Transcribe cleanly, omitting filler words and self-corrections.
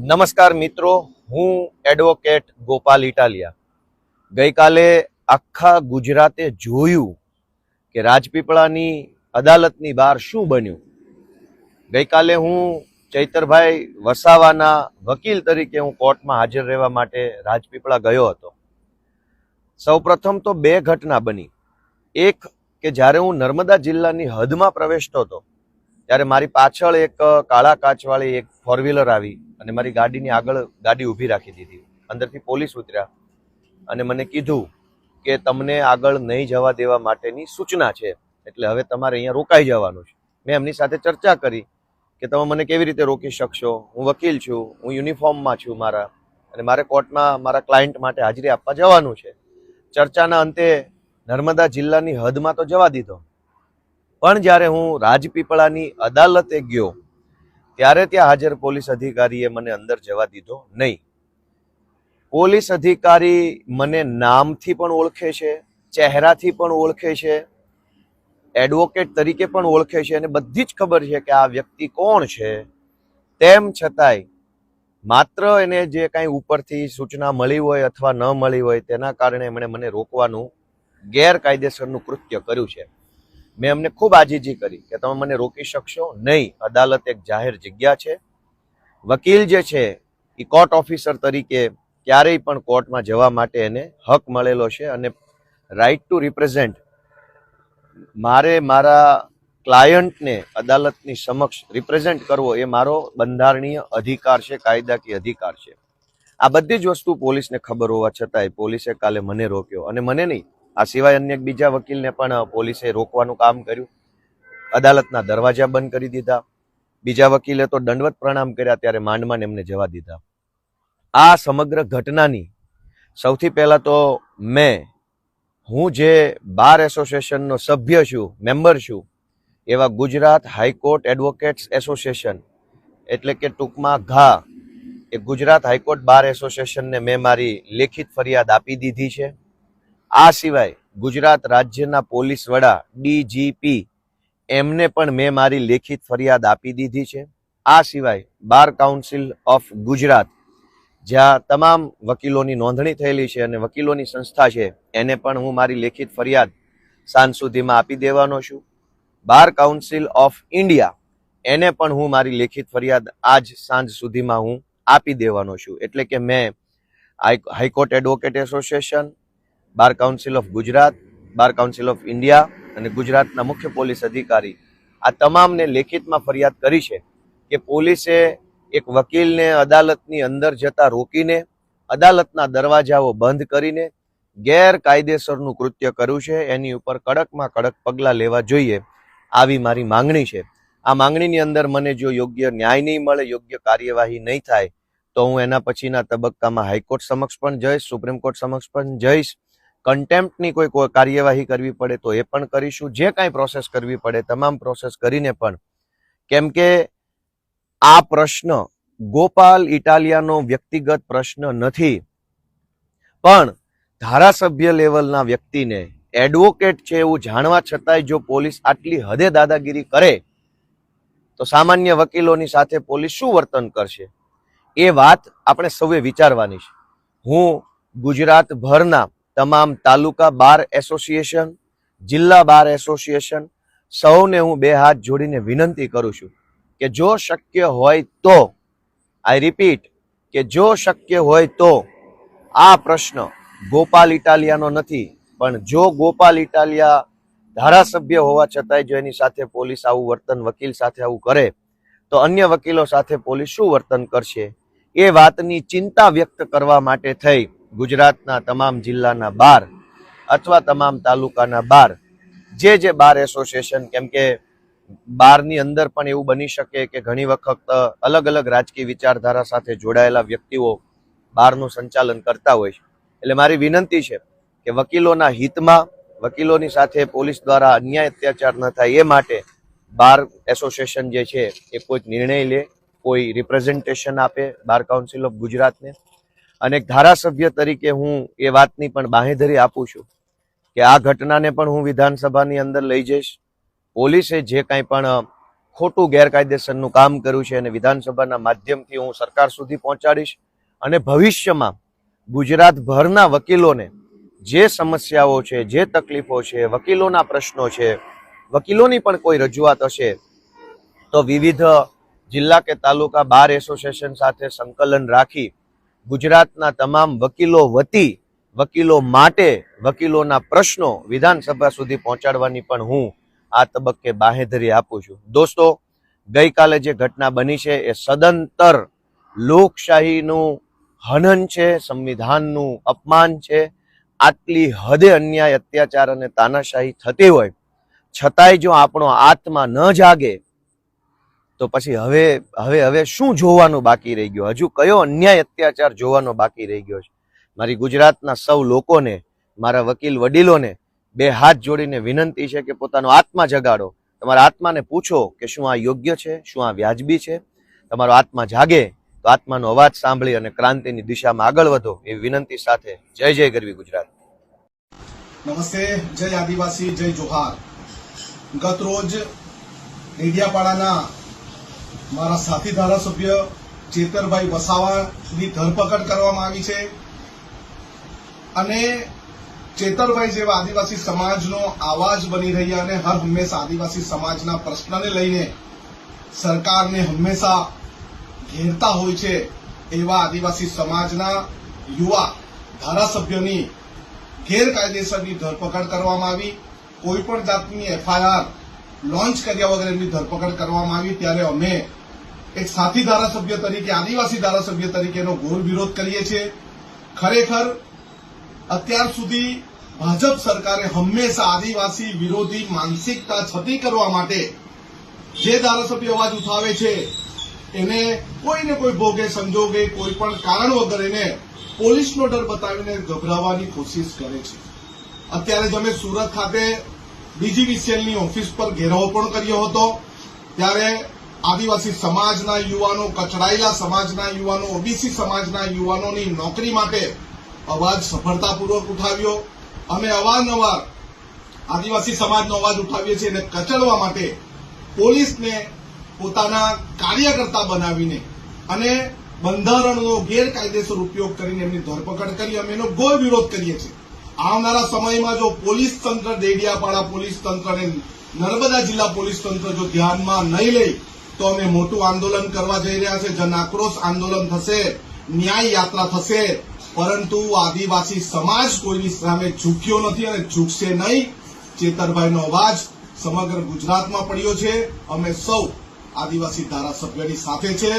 નમસ્કાર મિત્રો, હું એડવોકેટ ગોપાલ ઇટાલિયા. ગઈકાલે આખા ગુજરાતે જોયું કે રાજપીપળાની અદાલતની બહાર શું બન્યું. ગઈકાલે હું ચૈતરભાઈ વસાવાના વકીલ તરીકે હું કોર્ટમાં હાજર રહેવા માટે રાજપીપળા ગયો હતો. સૌપ્રથમ તો બે ઘટના બની. એક કે જ્યારે હું નર્મદા જિલ્લાની હદમાં પ્રવેશતો હતો ત્યારે મારી પાછળ એક કાળા કાચવાળી એક ફોર વ્હીલર આવી અને મારી ગાડીની આગળ ગાડી ઊભી રાખી દીધી. અંદરથી પોલીસ ઉતર્યા અને મને કીધું કે તમને આગળ નહીં જવા દેવા માટેની સૂચના છે, એટલે હવે તમારે અહીંયા રોકાઈ જવાનું છે. મેં એમની સાથે ચર્ચા કરી કે તમે મને કેવી રીતે રોકી શકશો, હું વકીલ છું, હું યુનિફોર્મમાં છું મારા, અને મારે કોર્ટમાં મારા ક્લાયન્ટ માટે હાજરી આપવા જવાનું છે. ચર્ચાના અંતે નર્મદા જિલ્લાની હદમાં તો જવા દીધો, પણ જ્યારે હું રાજપીપળાની અદાલતે ગયો ત્યારે ત્યાં હાજર પોલીસ અધિકારીએ મને અંદર જવા દીધો નહીં. પોલીસ અધિકારી મને નામથી પણ ઓળખે છે, ચહેરાથી પણ ઓળખે છે, એડવોકેટ તરીકે પણ ઓળખે છે અને બધી જ ખબર છે કે આ વ્યક્તિ કોણ છે. તેમ છતાંય માત્ર એને જે કાંઈ ઉપરથી સૂચના મળી હોય અથવા ન મળી હોય તેના કારણે એમણે મને રોકવાનું ગેરકાયદેસરનું કૃત્ય કર્યું છે. મેં એમને ખૂબ આજીજી કરી કે તમે મને રોકી શકશો નહીં, અદાલત એક જાહેર જગ્યા છે. વકીલ જે છે એ કોર્ટ ઓફિસર તરીકે ક્યારેય પણ કોર્ટમાં જવા માટે એને હક મળેલો છે અને રાઇટ ટુ રિપ્રેઝેન્ટ, મારે મારા ક્લાયન્ટને અદાલતની સમક્ષ રિપ્રેઝેન્ટ કરવો એ મારો બંધારણીય અધિકાર છે, કાયદાકીય અધિકાર છે. આ બધી જ વસ્તુ પોલીસને ખબર હોવા છતાંય પોલીસે કાલે મને રોક્યો, અને મને નહીં, આ સિવાય અન્ય બીજા વકીલને પણ પોલીસે રોકવાનું કામ કર્યું. અદાલતના દરવાજા બંધ કરી દીધા. બીજા વકીલે તો દંડવત પ્રણામ કર્યા, ત્યારે માંડ એમને જવા દીધા. આ સમગ્ર ઘટનાની સૌથી પહેલા તો હું જે બાર એસોસિએશનનો સભ્ય છું, મેમ્બર છું, એવા ગુજરાત હાઈકોર્ટ એડવોકેટ્સ એસોસિએશન એટલે કે ટૂંકમાં ઘા, એ ગુજરાત હાઈકોર્ટ બાર એસોસિએશનને મેં મારી લેખિત ફરિયાદ આપી દીધી છે. આ સિવાય ગુજરાત રાજ્યના પોલીસ વડા ડીજીપી એમને પણ મેં મારી લેખિત ફરિયાદ આપી દીધી છે. આ સિવાય બાર કાઉન્સિલ ઓફ ગુજરાત, જ્યાં તમામ વકીલોની નોંધણી થયેલી છે અને વકીલોની સંસ્થા છે, એને પણ હું મારી લેખિત ફરિયાદ સાંજ સુધીમાં આપી દેવાનો છું. બાર કાઉન્સિલ ઓફ ઇન્ડિયા, એને પણ હું મારી લેખિત ફરિયાદ આજ સાંજ સુધીમાં હું આપી દેવાનો છું. એટલે કે મેં high court advocate association, bar council of Gujarat, bar council of India અને ગુજરાતના મુખ્ય પોલીસ અધિકારી, આ તમામને લેખિતમાં ફરિયાદ કરી છે કે પોલીસે એક વકીલને અદાલતની અંદર જતા રોકીને, અદાલતના દરવાજાઓ બંધ કરીને ગેરકાયદેસરનું કૃત્ય કર્યું છે. એની ઉપર કડકમાં કડક પગલાં લેવા જોઈએ, આવી મારી માંગણી છે. આ માંગણીની અંદર મને જો યોગ્ય ન્યાય નહીં મળે, યોગ્ય કાર્યવાહી નહીં થાય, તો હું એના પછીના તબક્કામાં હાઈકોર્ટ સમક્ષ પણ જઈશ, સુપ્રીમ કોર્ટ સમક્ષ પણ જઈશ. કન્ટેમ્પ્ટની કોઈ કાર્યવાહી કરવી પડે તો એ પણ કરીશું. જે કાંઈ પ્રોસેસ કરવી પડે તમામ પ્રોસેસ કરીને પણ, કેમ કે આ પ્રશ્ન ગોપાલ ઇટાલિયાનો વ્યક્તિગત પ્રશ્ન નથી, પણ ધારાસભ્ય લેવલના વ્યક્તિને એડવોકેટ છે એવું જાણવા છતાંય જો પોલીસ આટલી હદે દાદાગીરી કરે તો સામાન્ય વકીલોની સાથે પોલીસ શું વર્તન કરશે, એ વાત આપણે સૌએ વિચારવાની છે. હું ગુજરાતભરના તમામ તાલુકા બાર એસોસિએશન, જિલ્લા બાર એસોસિએશન, સૌને હું બે હાથ જોડીને વિનંતી કરું છું કે જો શક્ય હોય તો, આઈ રિપીટ, કે જો શક્ય હોય તો આ પ્રશ્ન ગોપાલ ઇટાલિયાનો નથી, પણ જો ગોપાલ ઇટાલિયા ધારાસભ્ય હોવા છતાંય જો એની સાથે પોલીસ આવું વર્તન, વકીલ સાથે આવું કરે, તો અન્ય વકીલો સાથે પોલીસ શું વર્તન કરશે, એ વાતની ચિંતા વ્યક્ત કરવા માટે થઈ ગુજરાતના તમામ જિલ્લાના બાર અથવા તમામ તાલુકાના બાર, જે બાર એસોસિએશન, કેમ કે બારની અંદર પણ એવું બની શકે કે ઘણી વખત અલગ અલગ રાજકીય વિચારધારા સાથે જોડાયેલા વ્યક્તિઓ બારનું સંચાલન કરતા હોય છે. એટલે મારી વિનંતી છે કે વકીલોના હિતમાં, વકીલોની સાથે પોલીસ દ્વારા અન્યાય અત્યાચાર ન થાય એ માટે બાર એસોસિએશન જે છે એ કોઈક નિર્ણય લે, કોઈ રિપ્રેઝન્ટેશન આપે બાર કાઉન્સિલ ઓફ ગુજરાતને. અને એક ધારાસભ્ય તરીકે હું એ વાતની પણ બાંહેધરી આપું છું કે આ ઘટનાને પણ હું વિધાનસભાની અંદર લઈ જઈશ. પોલીસે જે કાંઈ પણ ખોટું ગેરકાયદેસરનું કામ કર્યું છે અને વિધાનસભાના માધ્યમથી હું સરકાર સુધી પહોંચાડીશ અને ભવિષ્યમાં ગુજરાતભરના વકીલોને જે સમસ્યાઓ છે, જે તકલીફો છે, વકીલોના પ્રશ્નો છે, વકીલોની પણ કોઈ રજૂઆત હશે તો વિવિધ જિલ્લા કે તાલુકા બાર એસોસિએશન સાથે સંકલન રાખી ગુજરાતના તમામ વકીલો વતી, વકીલો માટે, વકીલોના પ્રશ્નો વિધાનસભા સુધી પહોંચાડવાની પણ હું આ તબક્કે બાંહેધરી આપું છું. દોસ્તો, ગઈકાલે જે ઘટના બની છે એ સદંતર લોકશાહીનું હનન છે, સંવિધાનનું અપમાન છે. આટલી હદે અન્યાય, અત્યાચાર અને તાનાશાહી થતી હોય છતાંય જો આપણો આત્મા ન જાગે તો પછી હવે શું જોવાનું બાકી રહી ગયું? હજુ કયો અન્યાય, અત્યાચાર જોવાનો બાકી રહી ગયો છે? મારી ગુજરાતના સૌ લોકોને, મારા વકીલ વડીલોને બે હાથ જોડીને વિનંતી છે કે પોતાનો આત્મા જગાડો. તમારા આત્માને પૂછો કે શું આ યોગ્ય છે, શું આ વ્યાજબી છે. તમારો આત્મા જાગે તો આત્માનો અવાજ સાંભળી અને ક્રાંતિની દિશામાં આગળ વધો એવી વિનંતી સાથે જય જય ગરવી ગુજરાત. નમસ્તે, જય આદિવાસી, જય જોહાર. ગત રોજ ડેડિયાપાડાના મારા સાથી ધારાસભ્ય ચેતરભાઈ વસાવાની ધરપકડ કરવામાં આવી છે અને ચેતરભાઈ જેવા આદિવાસી સમાજનો આવાજ બની રહ્યા અને હર હંમેશા આદિવાસી સમાજના પ્રશ્નને લઈને સરકારને હંમેશા ઘેરતા હોય છે એવા આદિવાસી સમાજના યુવા ધારાસભ્યોની ગેરકાયદેસરની ધરપકડ કરવામાં આવી. કોઈ પણ જાતની એફઆઈઆર લોન્ચ કર્યા વગર એમની ધરપકડ કરવામાં આવી. ત્યારે અમે એક સાથી ધારાસભ્ય તરીકે, આદિવાસી ધારાસભ્ય તરીકેનો ઘોર વિરોધ કરીએ છીએ. ખરેખર અત્યાર સુધી ભાજપ સરકારે હંમેશા આદિવાસી વિરોધી માનસિકતા છતી કરવા માટે જે ધારાસભ્ય અવાજ ઉઠાવે છે એને કોઈને કોઈ ભોગે સંજોગે કોઈ પણ કારણ વગર એને પોલીસનો ડર બતાવીને ગભરાવવાની કોશિશ કરે છે. અત્યારે જ અમે સુરત ખાતે ડીજીવીસીએલની ઓફિસ પર ઘેરાવો પણ કર્યો હતો. ત્યારે આદિવાસી સમાજના યુવાનો, કચડાયેલા સમાજના યુવાનો, ઓબીસી સમાજના યુવાનોની નોકરી માટે અવાજ સફળતાપૂર્વક ઉઠાવ્યો. અમે અવારનવાર આદિવાસી સમાજનો અવાજ ઉઠાવીએ છીએ અને કચડવા માટે પોલીસને પોતાના કાર્યકર્તા બનાવીને અને બંધારણનો ગેરકાયદેસર ઉપયોગ કરીને એમની ધરપકડ કરી. અમે એનો ઘોર વિરોધ કરીએ છીએ. આવનારા સમયમાં જો પોલીસ તંત્ર, ડેડિયાપાડા પોલીસ તંત્ર અને નર્મદા જિલ્લા પોલીસ તંત્ર જો ધ્યાનમાં નહીં લે તો અમે મોટું આંદોલન કરવા જઈ રહ્યા છે. જન આક્રોશ આંદોલન થશે, ન્યાય યાત્રા થશે. પરંતુ આદિવાસી સમાજ કોઈની સામે ઝૂક્યો નથી અને ઝૂકશે નહીં. ચેતરભાઈનો અવાજ સમગ્ર ગુજરાતમાં પડ્યો છે. અમે સૌ આદિવાસી ધારાસભ્યોની સાથે છે.